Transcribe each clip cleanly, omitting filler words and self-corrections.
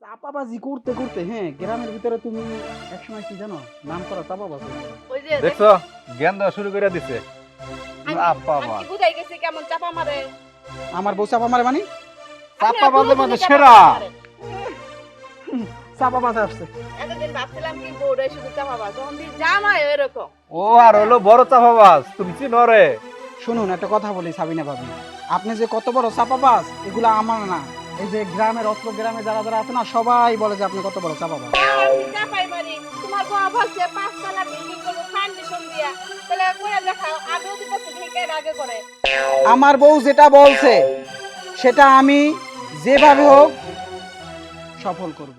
চাপাবাজি করতে করতে হ্যাঁ গ্রামের ভিতরে তুমি একসময় কি জানো নাম করা চাপাবাজ হয়ে গেলো। ওই যে দেখছো জ্ঞান দেওয়া শুরু করে দিছে আপা আমি কি বুঝাই গেছি কেমন চাপা মারে আমার বউ চাপা মারে মানে চাপাবাজের মধ্যে সেরা চাপাবাজ আসছে। এতদিন ভাবছিলাম কি বউরাই শুধু চাপা মারে তখন দিয়ে জামাই এরকম ও আর হলো বড় চাপাবাজ তুমি চিনো রে শুনুন একটা কথা বলি সাবিনা ভাবি, আপনি যে কত বড় চাপাবাজ এগুলো আমার না, এই যে গ্রামের অত্র গ্রামে যারা যারা আছে না সবাই বলে যে আপনি কত বড় চাপাবাজ। চাপাই মারি তোমার বউ বলছে 5 তলা বিল্ডিং করব ফাউন্ডেশন দিয়া তাহলে কইরা দেখাও আমিও তো করতে ঠিক আগে করে আমার বউ যেটা বলছে সেটা আমি যেভাবে হোক সফল করব।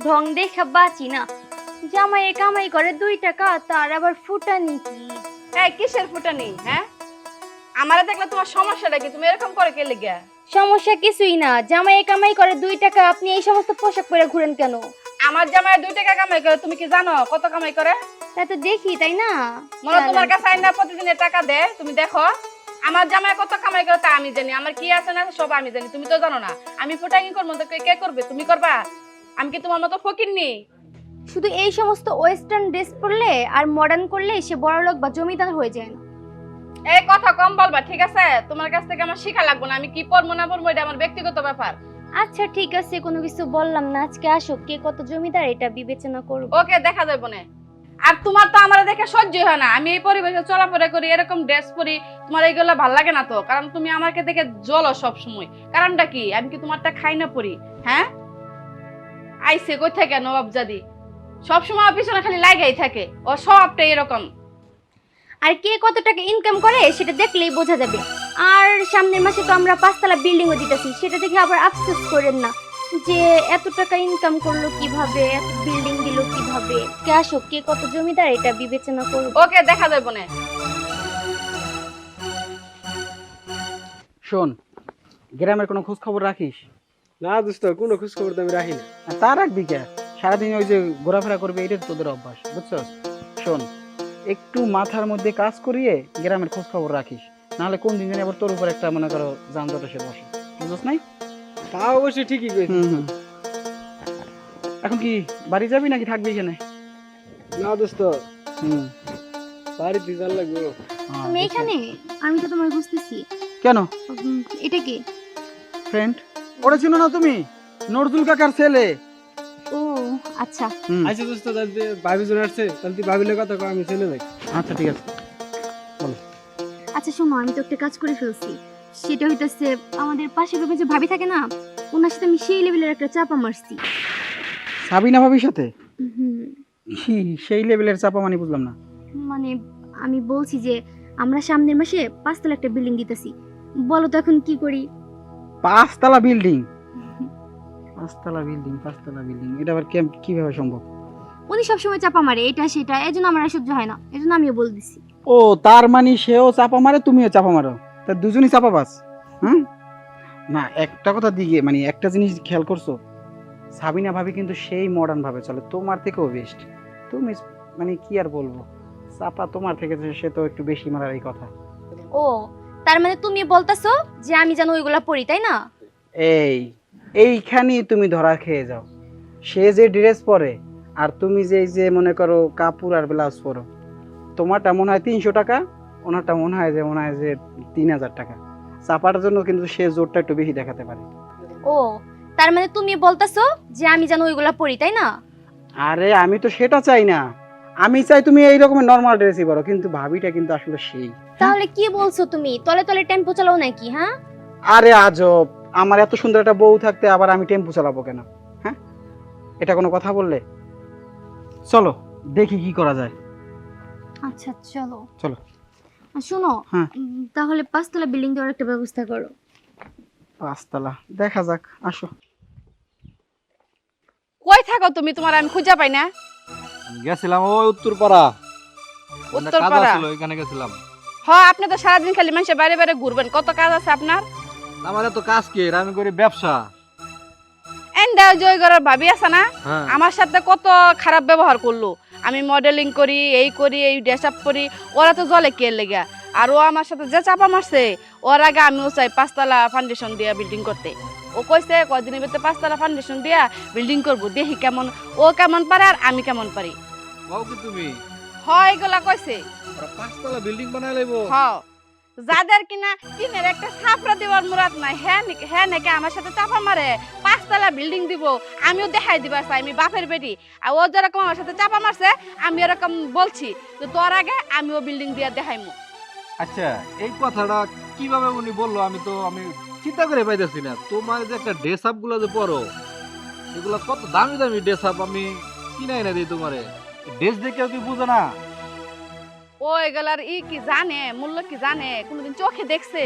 ঢং দেখা বাঁচি না। জামাই কামাই করে 2 টাকা, তার আবার ফুটানি কি? এই কিসের ফুটানি হ্যাঁ আমারে দেখলে তোমার সমস্যাটা কি তুমি এরকম করে কে লিগা সমস্যা কিছুই না, জামাই কামাই করে 2 টাকা, আপনি এই সমস্ত পোশাক পরে ঘুরেন কেন? আমার জামাই 2 টাকা কামাই করে তুমি কি জানো কত কামাই করে তা তো দেখি, তাই না? মনে তোমার কাছে আইনা প্রতিদিনের টাকা দেয় তুমি দেখো আমার জামাই কত কামাই করে তা আমি জানি আমার কি আছে না সব আমি জানি তুমি তো জানো না আমি ফুটানি করবো তো কে করবে তুমি করবা আমি কি তোমার মতো ফকিরনি শুধু এই সমস্ত ওয়েস্টার্ন ড্রেস পরলে আর মডার্ন করলে সে বড়লোক বা জমিদার হয়ে যায় না। এই কথা কম বলবা ঠিক আছে তোমার কাছ থেকে আমার শিখা লাগবে না আমি কি পড়বো না পড়বো এটা আমার ব্যক্তিগত ব্যাপার আচ্ছা ঠিক আছে, কোনো কিছু বললাম না, আজকে আসো, কে কত জমিদার এটা বিবেচনা করব। ওকে দেখা যাবে না আর তোমার তো আমার দেখে সহ্যই হয় না আমি এই পরিবেশে চলাফেরা করি এরকম ড্রেস পরি তোমার এইগুলো ভালো লাগে না তো কারণ তুমি আমাকে দেখে জ্বলো সব সময় কারণটা কি আমি কি তোমারটা খাই না পরি হ্যাঁ আইসে কই থেকে নবাবজাদি সব সময় পিছনে খালি লাগাই থাকে ও সবটা এরকম আর কে কত টাকা ইনকাম করে সেটা দেখলেই বোঝা যাবে। আর সামনের মাসে তো আমরা 5 তলা বিল্ডিংও দিতেছি, সেটা দেখে আবার আফসোস করেন না যে এত টাকা ইনকাম করলো কিভাবে, এত বিল্ডিং দিল কিভাবে। কে আসো, কে কত জমিদার এটা বিবেচনা করব। ওকে দেখা যাবে না শোন, গ্রামের কোনো খোঁজ খবর রাখিস? না দোস্ত কোনো খোঁজ খবর তো আমি রাখি না। আর তার রাখবি কে? সারাদিন ওই যে ঘোরাফেরা করবে এটাই তোদের অভ্যাস, বুঝছস? শোন, একটু মাথার মধ্যে কাজ করিয়ে গ্রামের খোঁজ খবর রাখিস, নাহলে কোন দিন জানি আবার তোর উপর একটা মনে করো যানজট এসে বসে, বুঝছস নাই? তা অবশ্যই ঠিকই কইছি। এখন কি বাড়ি যাবি নাকি থাকবি এখানে? না দোস্ত হুম বাড়িতে যাওয়ার লাগবে। তুমি এখানে? আমি তো তোমার বুঝতেছি। কেন? এটা কি? ফ্রেন্ড ওরা ছিল না তুমি? নজরুল কাকার ছেলে। ও আচ্ছা। আচ্ছা দোস্ত তাহলে ভাবি জন আসছে তাহলে তুই ভাবিলে কথা কও আমি চলে যাই। আচ্ছা ঠিক আছে। আচ্ছা শোনো, আমি তো একটা কাজ করে ফেলছি। সেটা হইতেছে আমাদের পাশের রুমে যে ভাবি থাকে না, ওনার সাথে আমি সেই লেভেলের একটা চাপা মারছি। সাবিনা ভাবির সাথে? হুম, কি সেই লেভেলের চাপা মানে বুঝলাম না। মানে আমি বলছি যে আমরা সামনের মাসে 5 তলা একটা বিল্ডিং দিতেছি, বলো তো এখন কি করি? 5 তলা বিল্ডিং? 5 তলা বিল্ডিং, 5 তলা বিল্ডিং, এটা আবার কিভাবে সম্ভব? উনি সবসময় চাপা মারে এটা সেটা, এই জন্য আমার আর সহ্য হয় না, এই জন্য আমিও বলে দিছি। ও তার মানে সেও চাপা মারে তুমিও চাপা মারো, তা দুজনই চাপাবাজ? হুম, না একটা কথা দিকে মানে একটা জিনিস খেয়াল করছো, সাবিনা ভাবি কিন্তু সেই মডার্ন ভাবে চলে, তোমার থেকেও বেস্ট। তুমি মানে কি আর বলবো, চাপা তোমার থেকে সে তো একটু বেশি মারার এই কথা। ও তার মানে তুমি বলতাছো যে আমি যেন ওইগুলা পড়ি, তাই না? এইখানেই তুমি ধরা খেয়ে যাও। সে যে ড্রেস পরে আর তুমি যে মনে করো কাপড় আর ব্লাউজ পরো, তোমারটা মনে হয় 300 টাকা, ওনারটা মনে হয় যে 3000 টাকা। চাপার জন্য কিন্তু সে জোরটা একটু বেশি দেখাতে পারে। ও তার মানে তুমি বলতাছো যে আমি যেন ওইগুলা পড়ি, তাই না? আরে আমি তো সেটা চাই না, আমি চাই তুমি এই রকমের নরমাল ড্রেসই পরো, কিন্তু ভাবিটা কিন্তু আসলে সেই। তাহলে কি বলছো তুমি, তলে তলে টেম্পো চালাও নাকি? হ্যাঁ আরে আজব, আমার এত সুন্দর একটা বউ থাকতে আবার আমি টেম্পু চালাবো কেন? হ্যাঁ, এটা কোনো কথা বললে? চলো দেখি কি করা যায়। আচ্ছা চলো চলো। আর শোনো, হ্যাঁ। তাহলে 5 তলা বিল্ডিং দেওয়ার একটা ব্যবস্থা করো। 5 তলা দেখা যাক, আসো। কই থাকো তুমি তোমার আমি খুঁজে পাই না গেছিলাম ওই উত্তরপাড়া উত্তরপাড়া ছিল ওইখানে গেছিলাম হ্যাঁ আপনি তো সারাদিন খালি মানুষের বাইরে বাইরে ঘুরবেন কত কাজ আছে আপনার আমার এত কাজ কি আমি করি ব্যবসা এন্ডা জয় করার ভাবি আছে না হ্যাঁ আমার সাথে কত খারাপ ব্যবহার করলো আমি মডেলিং করি এই ড্রেস আপ করি ওরা তো জলে কে লেগে আর ও আমার সাথে যে চাপা মারছে ওর আগে আমিও চাই 5 তলা ফাউন্ডেশন দিয়া বিল্ডিং করতে। ও কইছে কদিনের ভিতরে 5 তলা ফাউন্ডেশন দিয়া বিল্ডিং করব, দেখি কেমন ও কেমন পারে আর আমি কেমন পারি। কও কি তুমি হয় এগুলা কইছে। ওরা 5 তলা বিল্ডিং বানায় লাইবো? হ্যাঁ, যাদের কিনা টিনের একটা ছাপড়া দেওয়ার মুরাদ নাই হ্যাঁ নাকি আমার সাথে চাপা মারে 5 তলা বিল্ডিং দিব, আমিও দেখাই দিবা চাই আমি বাপের বেটি। আর ও যেরকম আমার সাথে চাপা মারছে আমি এরকম বলছি যে তোর আগে আমিও বিল্ডিং দিয়া দেখাইমু। আচ্ছা, এই কথাটা কিভাবে উনি বললো আমি চিন্তা করে পাইতেছি না। তোমার যে একটা ড্রেস আপ গুলো যে পরো, এগুলো কত দামি দামি ড্রেস আপ, আমি কিনাই না দিই তোমারে। ড্রেস দেখেও কি বুঝো না? ও এগুলার কি জানে, মূল্য কি জানে? কোনোদিন চোখে দেখছে?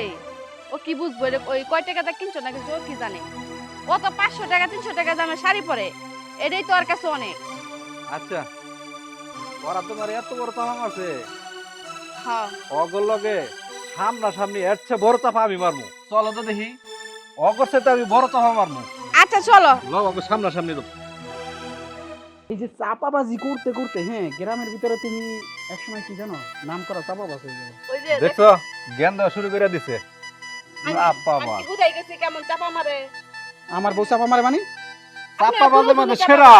ও কি বুঝবো ওই কয় টাকাটা কিনছো নাকি ও কি জানে? ও তো 500 টাকা 300 টাকা দামে শাড়ি পরে, এটাই তো ওর কাছে অনেক। আচ্ছা, ওরা তোমার এত বড় চাপা মারছে, হ্যাঁ অগর লগে সামনাসামনি এর চেয়ে বড় চাপা আমি মারমু। চলো তো দেখি, অগর সাথে আমি বড় চাপা মারমু। আচ্ছা চলো। লও অগর সামনাসামনি তো। এই যে চাপাবাজি করতে করতে হ্যাঁ গ্রামের ভিতরে তুমি একসময় কি জানো নাম করা চাপাবাজ হয়ে গেল। ওই যে দেখছো, জ্ঞান দেওয়া শুরু করে দিছে। আপা মা আজকে বুঝাই গেছি কেমন চাপা মারে। আমার বউ চাপা মারে মানে চাপা বাজে মানে সেরা।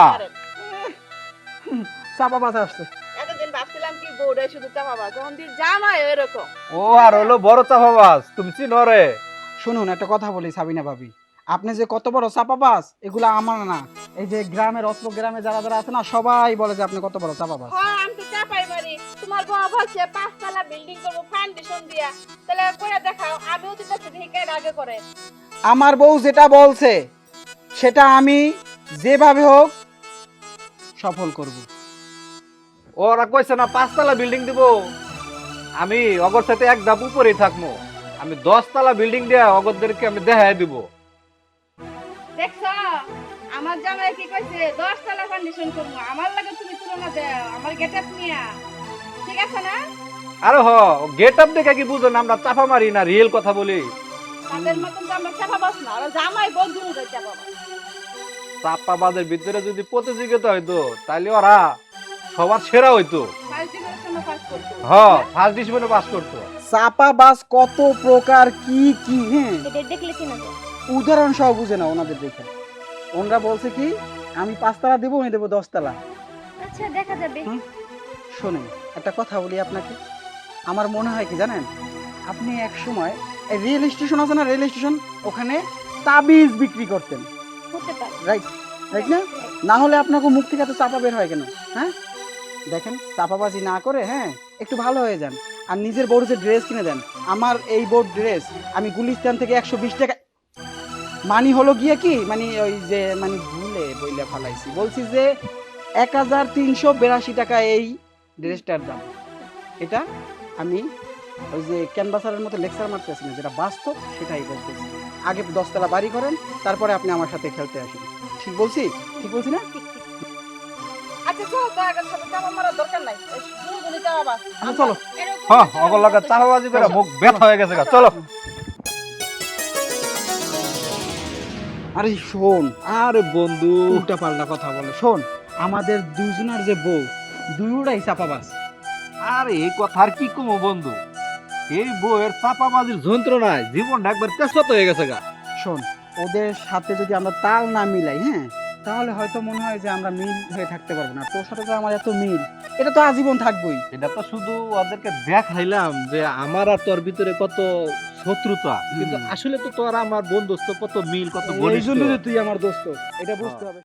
চাপাবাজ আসছে। এতদিন ভাবছিলাম কি বউরে শুধু চাপাবাজ, যখন দিন জামাই এরকম। ও আর হলো বড় চাপাবাজ, তুমি চিনো রে? শুনুন একটা কথা বলি সাবিনা ভাবি, আপনি যে কত বড় চাপাবাজ এগুলা আমার না, এই যে গ্রামের অস্ত্র গ্রামে যারা যারা আছে না সবাই বলে যে আপনি কত বড় চাপাবাজ। হ্যাঁ আমি তো চাপাই মারি। তোমার বউ বলছে 5 তলা বিল্ডিং করব ফাউন্ডেশন দিয়া, তাহলে করে দেখাও। আমিও তো দেখছি দেখে আগে করে। আমার বউ যেটা বলছে সেটা আমি যেভাবে হোক সফল করব। ওরা কইছে না 5 তলা বিল্ডিং দিব, আমি অগর সাথে এক ধাপ উপরেই থাকবো। আমি 10 তলা বিল্ডিং দিয়া অগরদেরকে আমি দেখাই দিব। দেখছো আমার জামাই কি কইছে 10 তলা ফাউন্ডেশন করব। আমার লাগে তুমি তুলনা দাও আমার গেটআপ নিয়া, ঠিক আছে না? আরে গেট আপ দেখে কি বুঝো না আমরা চাপা মারি না, রিয়েল কথা বলি। তাদের মতন তো আমরা চাপাবাজ না, আর জামাই বন্ধু হয়ে চাপাবাজ। চাপাবাজের ভিতরে যদি প্রতিযোগিতা হইতো তাহলে ওরা সবার সেরা হইতো। ফার্স্ট ডিভিশনে পাস করছো। ফার্স্ট ডিভিশনে পাস করতো। চাপাবাজ কত প্রকার কি কি হ্যাঁ এটা দেখলে চিনা যায়। উদাহরণ সহ বুঝে না ওনাদের দেখে। ওনারা বলছে কি আমি 5 তলা দেবো উনি দেবো 10 তলা। আচ্ছা দেখা যাবে। শোনেন একটা কথা বলি আপনাকে, আমার মনে হয় কি জানেন, আপনি এক সময় রেল স্টেশন আছে না, রেল স্টেশন ওখানে তাবিজ বিক্রি করতেন, হতে পারে। রাইট রাইট না? না হলে আপনাকে মুখ থেকে এত চাপা বের হয় কেন? হ্যাঁ দেখেন, চাপাবাজি না করে হ্যাঁ একটু ভালো হয়ে যান আর নিজের বড় যে ড্রেস কিনে দেন। আমার এই বোর্ড ড্রেস আমি গুলিস্তান থেকে 120 টাকা মানি হলো গিয়ে কি মানে ওই যে মানে ভুলে বইলা ফালাইছি, বলছি যে 1382 টাকা এই ড্রেসটার দাম। এটা আমি ওই যে ক্যানভাসারের মতো লেকচার মারতেছি না, যেটা বাস্তব সেটাই বলতেছি। আগে 10 তলা বাড়ি করেন, তারপরে আপনি আমার সাথে খেলতে আসেন। ঠিক বলছি? ঠিক বলছি না? আচ্ছা চলো তো আগে সাথে চাপা মারার দরকার নাই, দুজনে চাপাবাজ। আচ্ছা চলো। অগর লাগা চাপাবাজি করে মুখ ব্যথা হয়ে গেছে গা। চলো। আরে শোন, আরে বন্ধু, উল্টা পাল্টা কথা বলে। শোন, আমাদের দুজনের যে বউ দুইটাই চাপাবাজ। আরে এই কথা আর কি কমো বন্ধু, এই বউয়ের চাপাবাজির যন্ত্রণায় জীবনটা একবার তেজপাত হয়ে গেছে গা। শোন, ওদের সাথে যদি আমরা তাল না মিলাই হ্যাঁ তাহলে হয়তো মনে হয় যে আমরা মিল হয়ে থাকতে পারবো না। তোর সাথে তো আমার এত মিল, এটা তো আজীবন থাকবোই। এটা তো শুধু ওদেরকে দেখাইলাম যে আমার আর তোর ভিতরে কত শত্রুতা, কিন্তু আসলে তো তোর আমার বন্ধুত্ব কত মিল, কত এই ঘনিষ্ঠ। জন্য তুই আমার দোস্ত, এটা বুঝতে হবে।